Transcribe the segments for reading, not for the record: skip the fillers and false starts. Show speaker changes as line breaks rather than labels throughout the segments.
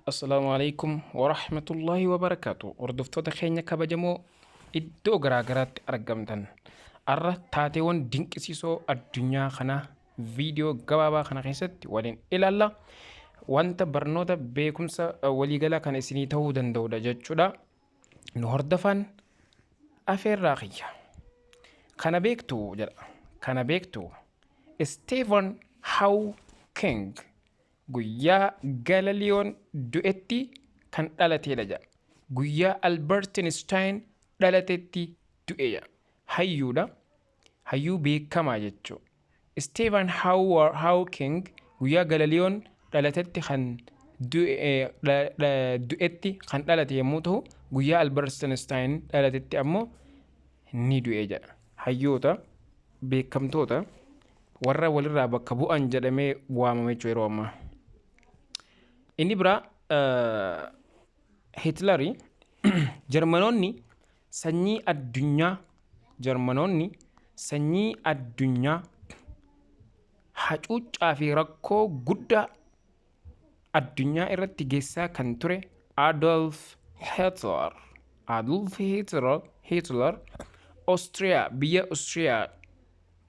السلام عليكم ورحمة الله وبركاته. وردفتو تخيني كبجمو إدو غراغرات أرقمتن أرى تاتيوان دينك سيسو الدنيا خنا فيديو غبابا خنا خيست ولين إلا الله وانت برنودا بيكمسا وليغلا كان إسيني تهودن دودا جاتشودا نهردفان أفير راقية كان بيكتو جدا كان بيكتو ستيفن هاو كينج guyyaa galaliyoon du'etti kan dhalateedha jedha. Guyyaa Albert Einstein dhalatetti du'eedha. Hayyuudha. Hayyuu beekamaa jechuudha. Stephen Hawking guyyaa galaliyoon dhalatetti kan du'etti kan dhalate yommuu ta'u guyyaa Albert Einstein dhalatetti ammoo ni du'e jedha. Hayyoota beekamtoota warra walirraa bakka bu'an jedhamee waamame jechuudha yeroo ammaa. Inni bira Hitleri Jarmanoonni sanyii addunyaa hacuuccaa fi rakkoo guddaa addunyaa irratti geessaa kan ture Adolf Hitler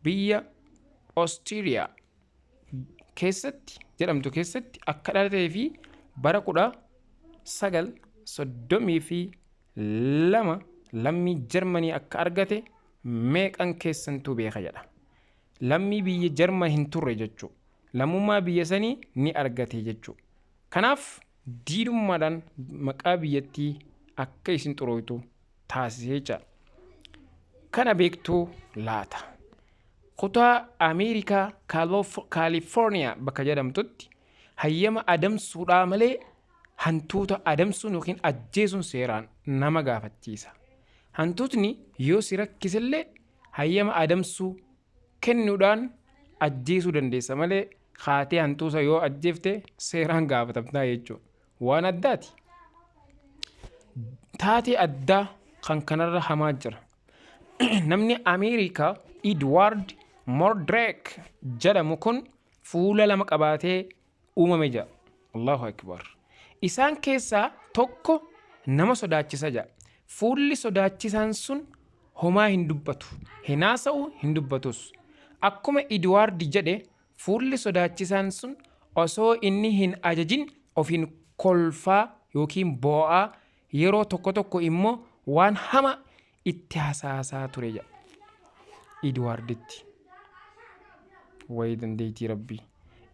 biyya Oostiriyaa keessatti akka dhalatee fi bara 1932 lammii Jarmanii akka argate meeqan keessantuu beeka jedha. Lammii biyya Jarman hin turre jechuudha. Lammummaa biyya sanii ni argate jechuudha. Kanaaf diidummaadhaan maqaa biyyattii akka isin xurooytu taasisee jira. Kana beektuu laata? Kutaa Ameerikaa Kaalifoorniyaa bakka jedhamtutti hayyama adamsuudhaa malee hantuuta adamsuun yookiin ajjeesuun seeraan nama gaafachiisa. Hantuutni yoo si rakkisellee hayyama adamsuu kennuudhaan ajjeesuu dandeessa malee haatee hantuuta yoo ajjeefte seeraan gaafatamtaa jechuudha. Waan addaati. Taatee addaa kan kanarra hamaa jira. Namni Ameerikaa Edward Mordrek jedhamu kun fuula lama qabaatee uumame jira. Allahu akbar. Isaan keessaa tokko nama sodaachisa jira. Fuulli sodaachisaan sun homaa hin dubbatu. Hinaasa'u hin dubbatus. Akkuma Edward jedhe fuulli sodaachisaan sun osoo inni hin ajajin ofiin kolfaa yookiin boo'aa yeroo tokko immoo waan hama itti hasaasaa ture jira. Edwarditti. Wayi dandeettii rabbii.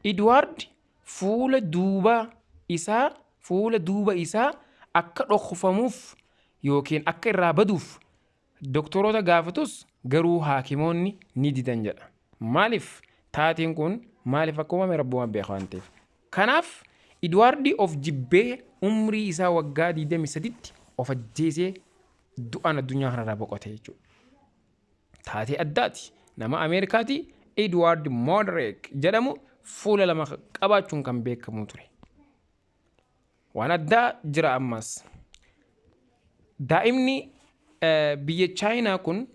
Edward fuula duuba isaa akka dhokfamuuf yookiin akka irraa baduuf doktoroota gaafatus garuu haakimoonni ni didan jedha. Maaliif taateen kun maaliif akka uumame rabbumaa beeka waan ta'eef. Kanaaf Edwardi of jibbee umrii isaa waggaa 23tti of ajjeesee du'aan addunyaa kanarraa boqote jechuudha. Taatee addaati. Nama Ameerikaati Edward Mordrek jedhamu fuula lama qabaachuun kan beekamu ture. Waan addaa jira ammas. Daa'imni biyya Chaayinaa kun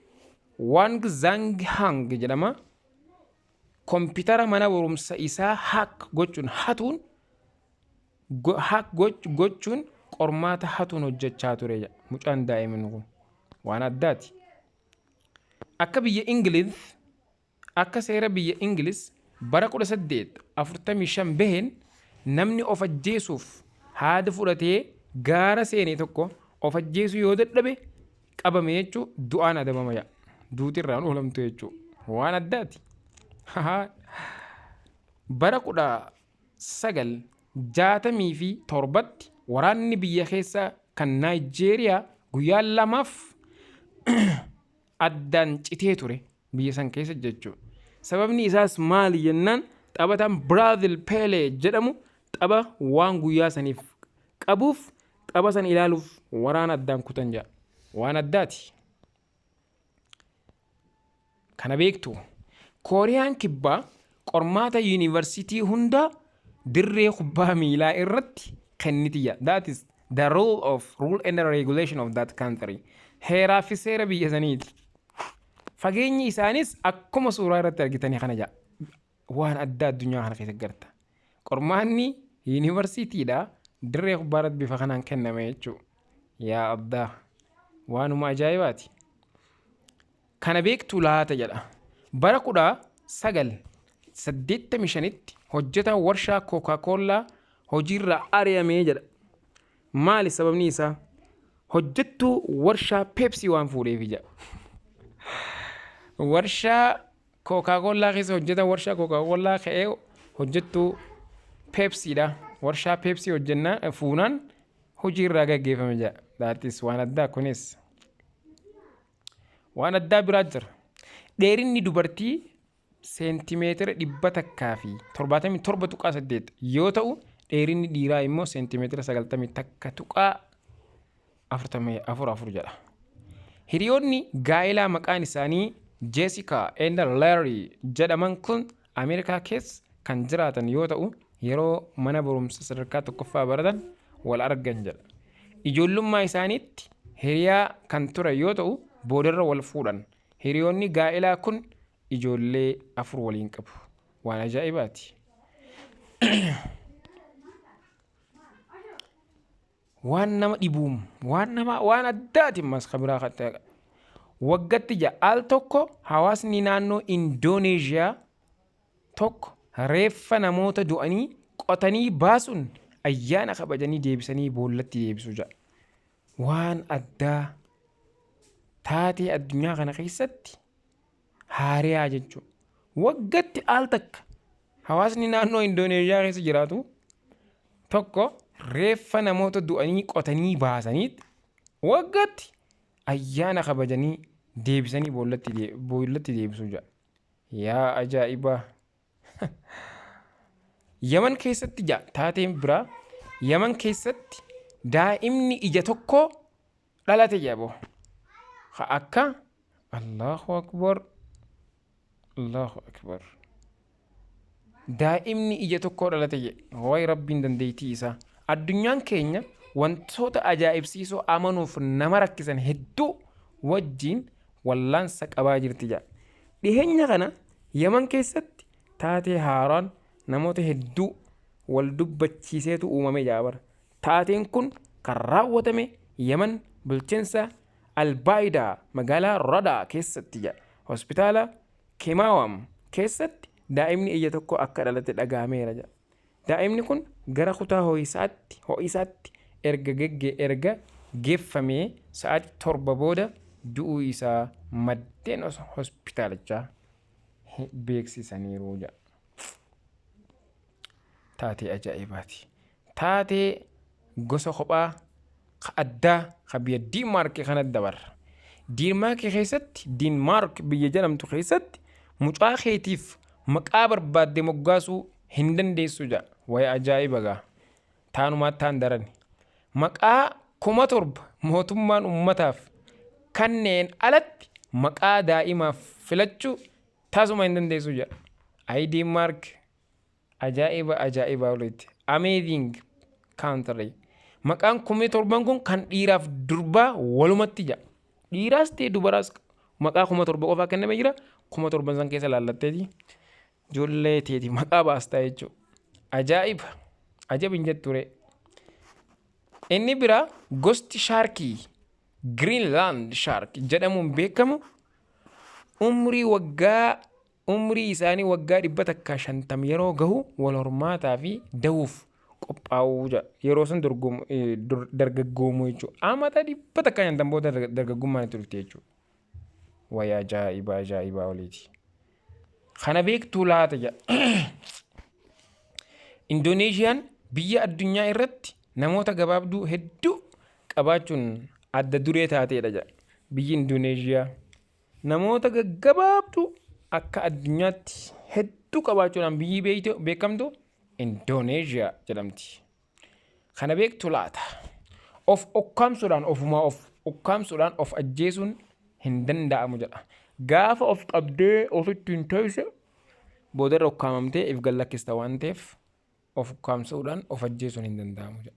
Wang Zhanghang jedhama. Kompiitara mana barumsa isaa hack gochuun qormaata hatuun hojjechaa ture jedha. Mucaan daa'imni kun waan addaati. Akka seera biyya Ingiliz bara 1845 baheen namni of ajjeesuuf haada fudhatee gaara seenee tokko of ajjeesuu yoo dadhabe qabame jechuun du'aan adabama jedha. Duutirraan oolamtu jechuudha. Waan addaati. Bara 1967tti waraanni biyya keessaa kan Naayijeeriyaa guyyaa 2 addaan citee ture biyya san keessa jechuudha. Sababni isaas maali jennaan taphataan Biraazil Peelee jedhamu tapha waan guyyaa saniif qabuuf tapha san ilaaluuf waraana addaan kutan jedha. Waan addaati. Kana beektu Kooriyaan kibbaa qormaata yuunivarsiitii hundaa dirree kubbaa miilaa irratti kennitiyya. That is the rule and the regulation of that country. Heeraa fi seera biyya saniiti. Fageenyi isaanis akkuma suuraa irratti argitanii kana jedha. Waan addaa addunyaa kana keessa garta. Qormaanni yuunivarsiitiidha dirree kubbaarratti bifa kanaan kenname jechuudha. Yaa addaa waanuma ajaa'ibaati. Kana beektuu laata jedha. Bara 1985tti hojjetaan warshaa Coca-Cola hojiirra ari'amee jedha. Maali sababni isaa? Hojjettuu warshaa Pepsi waan fuudheef jedha. Warshaa Coca-Cola keessa hojjetaan warshaa Coca-Cola ka'ee hojjettuu Pepsiidha. Warshaa Pepsi hojjennaa fuunaan hojiirraa gaggeeffame jedha. Daatis waan addaa kunis. Waan addaa biraa jira. Dheerinni dubartii seentimeetira 177.8 yoo ta'u, dheerinni dhiiraa immoo seentimeetira 91.44 jedha. Hiriyoonni gaa'elaa maqaan isaanii Jessica and Larry jedhaman kun Ameerikaa keessa kan jiraatan yoo ta'u, yeroo mana barumsa sadarkaa tokkoffaa baratan wal argan jedha. Ijoollummaa isaaniitti hiriyaa kan ture yoo ta'u, boodarra wal fuudhan. Hiriyoonni gaa'elaa kun ijoollee 4 waliin qabu. Waan ajaa'ibaati. Waan nama dhibuum, waan addaati mas kabiraa kan waggaatti al tokko hawaasni naannoo Indooneeshiyaa tokko reeffa namoota du'anii qotanii baasuun ayyaana kabajanii deebisanii boollatti deebisuu jedha. Waan addaa taatee addunyaa kana keessatti haariyaa jechuudha. Waggaatti al takka hawaasni naannoo Indooneeshiyaa keessa jiraatu tokko reeffa namoota du'anii qotanii baasaniit waggaatti ayyaana kabajanii deebisanii boollatti deebisuu jedha. Yaa ajaa'ibaa. Yaman keessatti taateen biraa Yaman keessatti daa'imni ija tokko dhalate jedha. Akka Allahu akbar. Daa'imni ija tokko dhalate jedha. Wayi rabbiin dandeettii isaa. Addunyaan keenya wantoota ajaa'ibsiisoo amanuuf nama rakkisan hedduu wajjin wallaansa qabaa jirti jedha. Dhiheenya kana Yaman keessatti taatee haaraan namoota hedduu wal dubbachiiseetu uumame jaabara. Taateen kun kan raawwatame Yaman bulchiinsa Albaayidaa magaalaa Radaa keessatti jedha. Hospitaala Kemaawam keessatti daa'imni ija tokko akka dhalate dhagaameera jedha. Daa'imni kun gara kutaa ho'isaatti erga geeffamee sa'aatii 7 booda du'uu isaa maddeen hospitaalichaa beeksisaniiru jedha. Taatee ajaa'ibaati. Taatee gosa kophaa addaa biyya Diinmaark kanatti dabarra. Diinmaark keessatti Diinmaark biyya jedhamtu keessatti mucaa keetiif maqaa barbaadde moggaasuu hin dandeessu jedha. Wayi ajaa'iba gaa. Taanumaatti taan darani. Maqaa 7,000 mootummaan ummataaf kanneen alatti maqaa daa'imaaf filachuu taasuma hin dandeessu jedha. Diinmaark ajaa'iba walitti. Amazing country. Maqaan 7,000 kun kan dhiiraaf durbaa walumatti jedha. Dhiiraas ta'e dubaraas maqaa 7,000 qofaa kenname jira. 7,000 san keessa laallatteeti ijoollee teeti maqaa baastaa jechuudha. Ajaa'iba. Ajabin jetture. Inni biraa gosti shaarkii Greenland shark jedhamuun beekamu umrii isaanii waggaa 150 yeroo gahu wal hormaataa fi dahuuf qophaa'uu jedha. Yeroo san dargaggoomuu jechuudha. Amata 150 booda dargaggummaan itti dhufte jechuudha. Wayi ajaa'iba oliiti. Kana beektuu laata jedha. Indoneeshiyaan biyya addunyaa irratti namoota gabaabduu hedduu qabaachuun adda duree taateedha jedha. Biyyi Indoneeshiyaa namoota gaggabaabduu akka addunyaatti hedduu qabaachuudhaan biyyi beekamtu Indoneeshiyaa jedhamti. Kana beektuu laata. Of ukkaamsuudhaan of ajjeesuun hin danda'amu jedha. Gaafa of qabdee ofitti hin taasise boodarra ukkaamamtee if gallakkista waan ta'eef of ukkaamsuudhaan of ajjeesuun hin danda'amu jedha.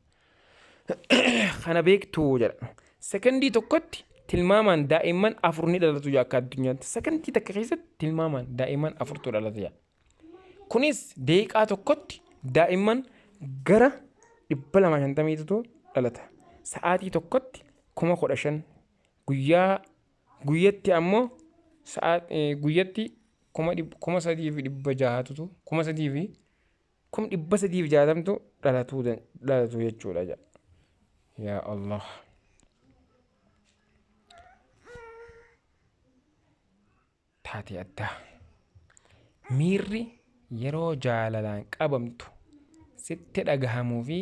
Kana beektuu jedha. Sekondii tokkotti tilmaamaan daa'imman 4 ni dhalatu jedha akka addunyaatti. Sekondii takka keessatti tilmaamaan daa'imman 4tu dhalata jedha. Kunis daqiiqaa tokkotti daa'imman gara 250tu dhalata. Sa'aatii tokkotti 15,000 guyyatti ammoo guyyatti 3,600tu 3,360tu dhalatu jechuudha. Yaa Allah. Taatee addaa. Miirri yeroo jaalalaan qabamtu sitti dhagahamuu fi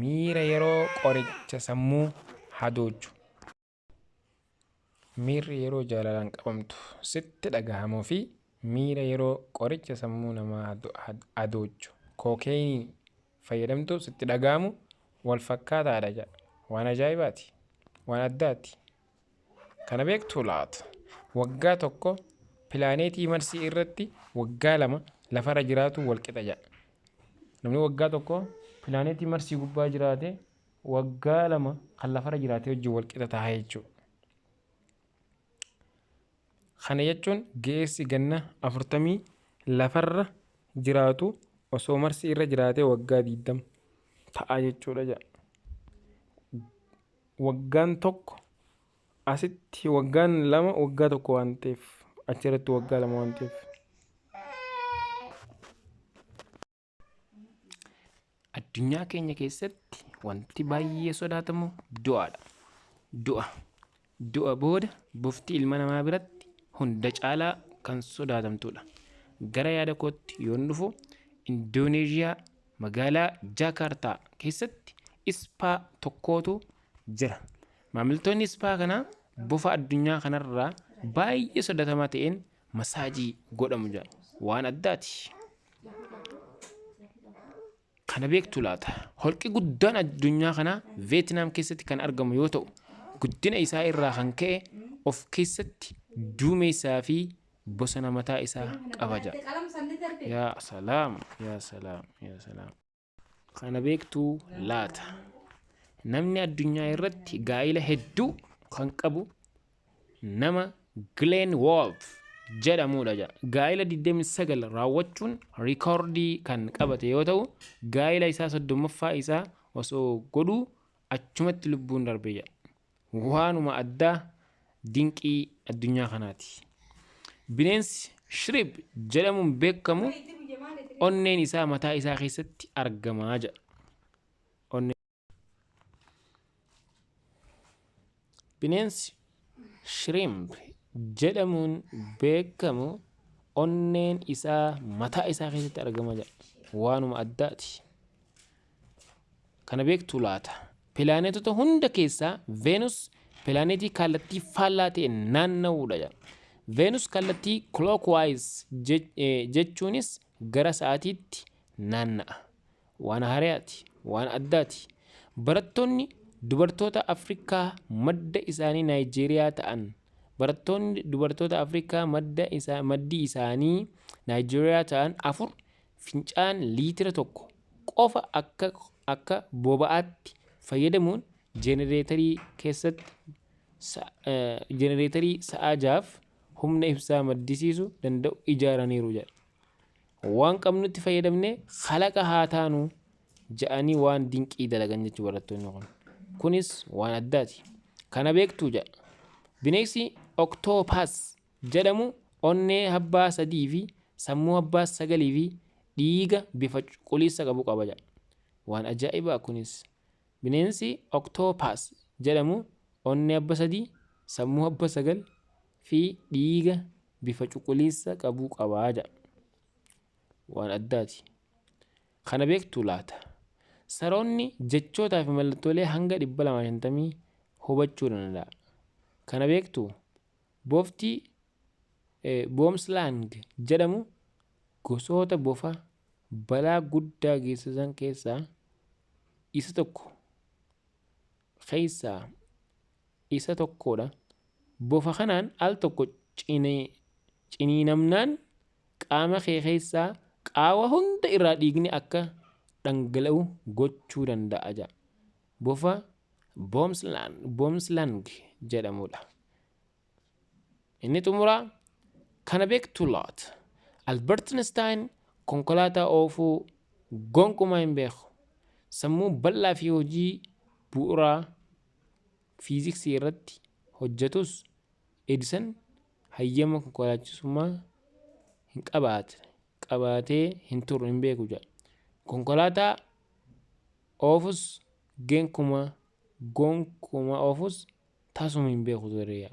miira yeroo qoricha sammuu hadoochu. Miirri yeroo jaalalaan qabamtu sitti dhagahamuu fi miira yeroo qoricha sammuu namaa hadoochu. Kookeenii fayyadamtu sitti dhagahamu wal fakkaataadha jedha. Waan ajaa'ibaati. Waan addaati. Kana beektuu laata? Waggaa tokko pilaaneetii Marsii irratti waggaa 2 lafarra jiraatu wal qixa jedha. Namni waggaa tokko pilaaneetii Marsii gubbaa jiraate waggaa 2 kan lafarra jiraate wajjin wal qixa ta'a jechuudha. Kana jechuun geessi ganna 40 lafarra jiraatu osoo Marsii irra jiraate waggaa 20 ta'a jechuudha jedha. Waggaan tokko asitti waggaan 2 waggaa tokko waan ta'eef achirratti waggaa 2 waan ta'eef. Addunyaa keenya keessatti wanti baay'ee sodaatamu du'aadha. Du'a booda bofti ilma namaa biratti hunda caalaa kan sodaatamtudha. Gara yaada kootti yoon dhufu Indooneeziyaa magaalaa Jaakaartaa keessatti ispaa tokkootu jira. Maamiltoonni ispaa kanaa bofa addunyaa kanarraa baay'ee sodaatamaa ta'een masaajii godhamu jira. Waan addaati. Kana beektu laata? Holqi guddaan addunyaa kanaa Veetinaam keessatti kan argamu yoo ta'u, guddina isaa irraa kan ka'e of keessatti duumessaa fi bosona mataa isaa qaba jira. Yaa salaam, yaa salaam, yaa salaam. Kana beektu laata? Namni addunyaa irratti gaa'ila hedduu kan qabu nama Glenn Wolf jedhamudha jedha. Gaa'ila 29 raawwachuun riikoordii kan qabate yoo ta'u, gaa'ila isaa 30ffaa isaa osoo godhuu achumatti lubbuun darbee jedha. Waanuma addaa dinqii addunyaa kanaati. Bineensi Shrimp jedhamuun beekamu onneen isaa mataa isaa keessatti argamaa jedha. Bineensi Shrimp jedhamuun beekamu onneen isaa mataa isaa keessatti argama jedha. Waanuma addaati. Kana beektu laata? Pilaanetota hunda keessaa Veenus pilaanetii kallattii faallaa ta'e naanna'uudha jedha. Veenus kallattii clockwise jechuunis gara sa'aatiitti naanna'a. Waan haaraati. Waan addaati. Barattoonni dubartoota Afrikaa madda isaanii Naayijeeriyaa ta'an. Barattoonni dubartoota Afrikaa maddi isaanii Naayijeeriyaa ta'an 4 fincaan liitira 1 qofa akka boba'aatti fayyadamuun jenereetarii sa'a 6 humna ibsaa maddisiisuu danda'u ijaaraniiru jedha. Waan qabnutti fayyadamne khalaqa haa taanu jedhanii waan dinqii dalagan jechuudha barattoonni kun. Kunis waan addaati. Kana beektuu jedha. Bineensi Oktoopaas jedhamu onnee habbaa 3 fi sammuu habbaa 9 fi dhiiga bifa cuquliisa qabu qaba jedha. Waan ajaa'ibaa kunis. Bineensi Oktoopaas jedhamu onnee habbaa 3 sammuu habbaa 9 fi dhiiga bifa cuquliisa qabu qaba jedha. Waan addaati. Kana beektuu laata? Saroonni jechootaa fi mallattoolee hanga 250 hubachuu danda'a. Kana beektuu? Bofti Boomslang jedhamu gosoota bofa balaa guddaa geessisan keessaa isa tokkodha. Bofa kanaan al tokko ciniinamnaan qaama kee keessaa qaawwa hunda irraa dhiigni akka dhangala'u gochuu danda'a jedha. Bofa Boomslang jedhamudha. Inni xumuraa kana beektu laata? Albert Einstein konkolaataa oofuu gonkumaa hin beeku. sammuu bal'aa fi hojii bu'uuraa fiiziksii irratti hojjetus Edison hayyama konkolaachisummaa hin qabaatee hin turre hin beeku jedha. Konkolaataa oofus gonkumaa oofus taasisuu hin beeku ture.